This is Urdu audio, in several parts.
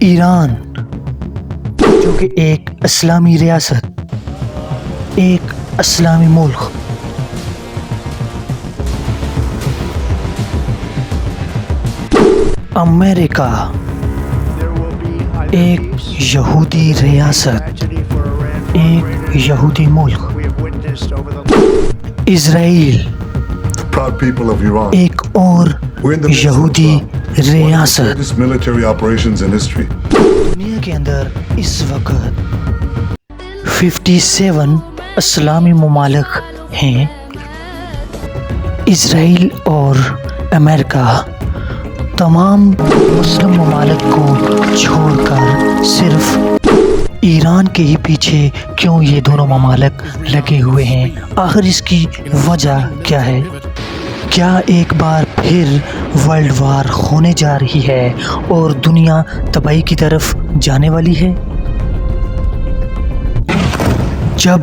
ایران جو کہ ایک اسلامی ریاست، ایک اسلامی ملک، امریکہ ایک یہودی ریاست، ایک یہودی ملک، اسرائیل ایک اور یہودی ریاست۔ دنیا کے اندر اس وقت 57 اسلامی ممالک ہیں۔ اسرائیل اور امریکہ تمام مسلم ممالک کو چھوڑ کر صرف ایران کے ہی پیچھے کیوں یہ دونوں ممالک لگے ہوئے ہیں؟ آخر اس کی وجہ کیا ہے؟ کیا ایک بار پھر ورلڈ وار ہونے جا رہی ہے اور دنیا تباہی کی طرف جانے والی ہے؟ جب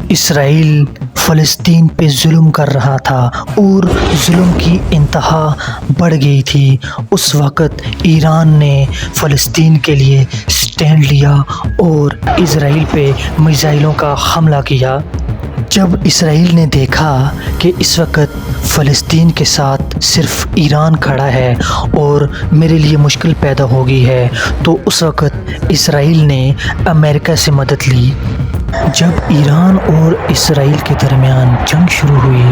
اسرائیل فلسطین پہ ظلم کر رہا تھا اور ظلم کی انتہا بڑھ گئی تھی، اس وقت ایران نے فلسطین کے لیے سٹینڈ لیا اور اسرائیل پہ میزائلوں کا حملہ کیا۔ جب اسرائیل نے دیکھا کہ اس وقت فلسطین کے ساتھ صرف ایران کھڑا ہے اور میرے لیے مشکل پیدا ہو گئی ہے، تو اس وقت اسرائیل نے امریکہ سے مدد لی۔ جب ایران اور اسرائیل کے درمیان جنگ شروع ہوئی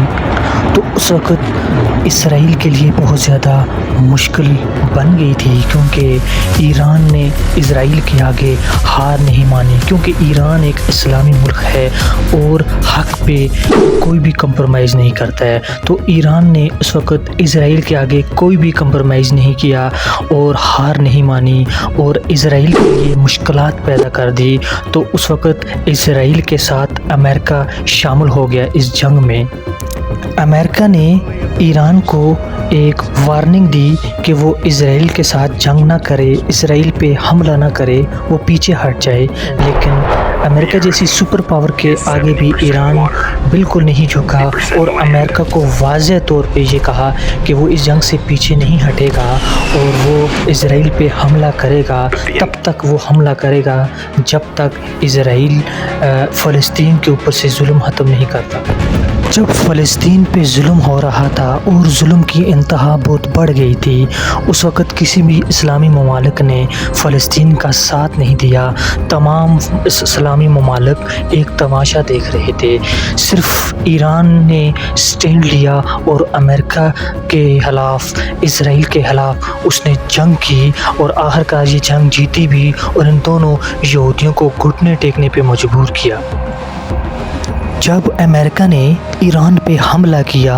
تو اس وقت اسرائیل کے لیے بہت زیادہ مشکل بن گئی تھی، کیونکہ ایران نے اسرائیل کے آگے ہار نہیں مانی، کیونکہ ایران ایک اسلامی ملک ہے اور حق پہ کوئی بھی کمپرومائز نہیں کرتا ہے۔ تو ایران نے اس وقت اسرائیل کے آگے کوئی بھی کمپرومائز نہیں کیا اور ہار نہیں مانی اور اسرائیل کے لیے مشکلات پیدا کر دی۔ تو اس وقت اسرائیل کے ساتھ امریکہ شامل ہو گیا اس جنگ میں۔ امریکہ نے ایران کو ایک وارننگ دی کہ وہ اسرائیل کے ساتھ جنگ نہ کرے، اسرائیل پہ حملہ نہ کرے، وہ پیچھے ہٹ جائے، لیکن امریکہ جیسی سپر پاور کے آگے بھی ایران بالکل نہیں جھکا اور امریکہ کو واضح طور پہ یہ کہا کہ وہ اس جنگ سے پیچھے نہیں ہٹے گا اور وہ اسرائیل پہ حملہ کرے گا۔ تب تک وہ حملہ کرے گا جب تک اسرائیل فلسطین کے اوپر سے ظلم ختم نہیں کرتا۔ جب فلسطین پہ ظلم ہو رہا تھا اور ظلم کی انتہا بہت بڑھ گئی تھی، اس وقت کسی بھی اسلامی ممالک نے فلسطین کا ساتھ نہیں دیا۔ تمام اسلامی ممالک ایک تماشا دیکھ رہے تھے۔ صرف ایران نے سٹینڈ لیا اور امریکہ کے خلاف، اسرائیل کے خلاف اس نے جنگ کی اور آخرکار یہ جنگ جیتی بھی اور ان دونوں یہودیوں کو گھٹنے ٹیکنے پہ مجبور کیا۔ جب امریکہ نے ایران پہ حملہ کیا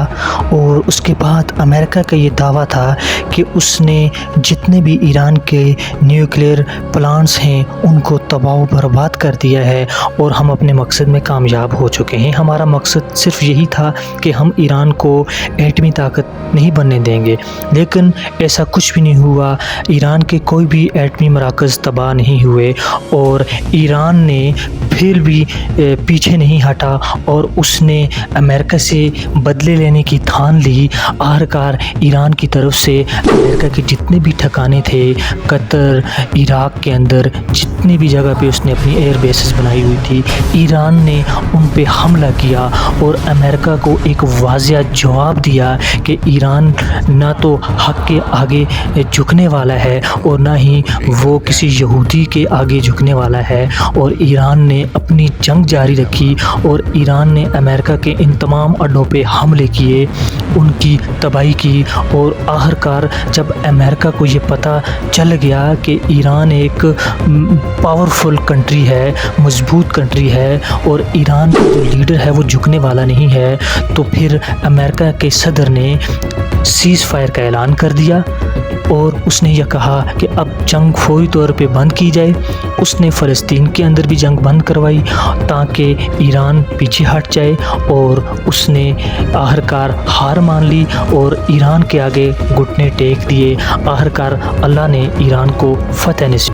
اور اس کے بعد امریکہ کا یہ دعویٰ تھا کہ اس نے جتنے بھی ایران کے نیوکلیئر پلانٹس ہیں ان کو تباہ و برباد کر دیا ہے اور ہم اپنے مقصد میں کامیاب ہو چکے ہیں، ہمارا مقصد صرف یہی تھا کہ ہم ایران کو ایٹمی طاقت نہیں بننے دیں گے، لیکن ایسا کچھ بھی نہیں ہوا۔ ایران کے کوئی بھی ایٹمی مراکز تباہ نہیں ہوئے اور ایران نے پھر بھی پیچھے نہیں ہٹا اور اس نے امریکہ سے بدلے لینے کی ٹھان لی۔ آخرکار ایران کی طرف سے امریکہ کے جتنے بھی ٹھکانے تھے، قطر، عراق کے اندر جتنی بھی جگہ پہ اس نے اپنی ایئر بیسز بنائی ہوئی تھی، ایران نے ان پہ حملہ کیا اور امریکہ کو ایک واضح جواب دیا کہ ایران نہ تو حق کے آگے جھکنے والا ہے اور نہ ہی وہ کسی یہودی کے آگے جھکنے والا ہے، اور ایران نے اپنی جنگ جاری رکھی اور ایران نے امریکہ کے ان تمام اڈوں پہ حملے کیے، ان کی تباہی کی۔ اور آخرکار جب امریکہ کو یہ پتہ چل گیا کہ ایران ایک پاورفل کنٹری ہے، مضبوط کنٹری ہے اور ایران کا جو لیڈر ہے وہ جھکنے والا نہیں ہے، تو پھر امریکہ کے صدر نے سیز فائر کا اعلان کر دیا اور اس نے یہ کہا کہ اب جنگ فوری طور پہ بند کی جائے۔ اس نے فلسطین کے اندر بھی جنگ بند کروائی تاکہ ایران پیچھے ہٹ جائے، اور اس نے آخرکار ہار مان لی اور ایران کے آگے گھٹنے ٹیک دیے۔ آخرکار اللہ نے ایران کو فتح نصیب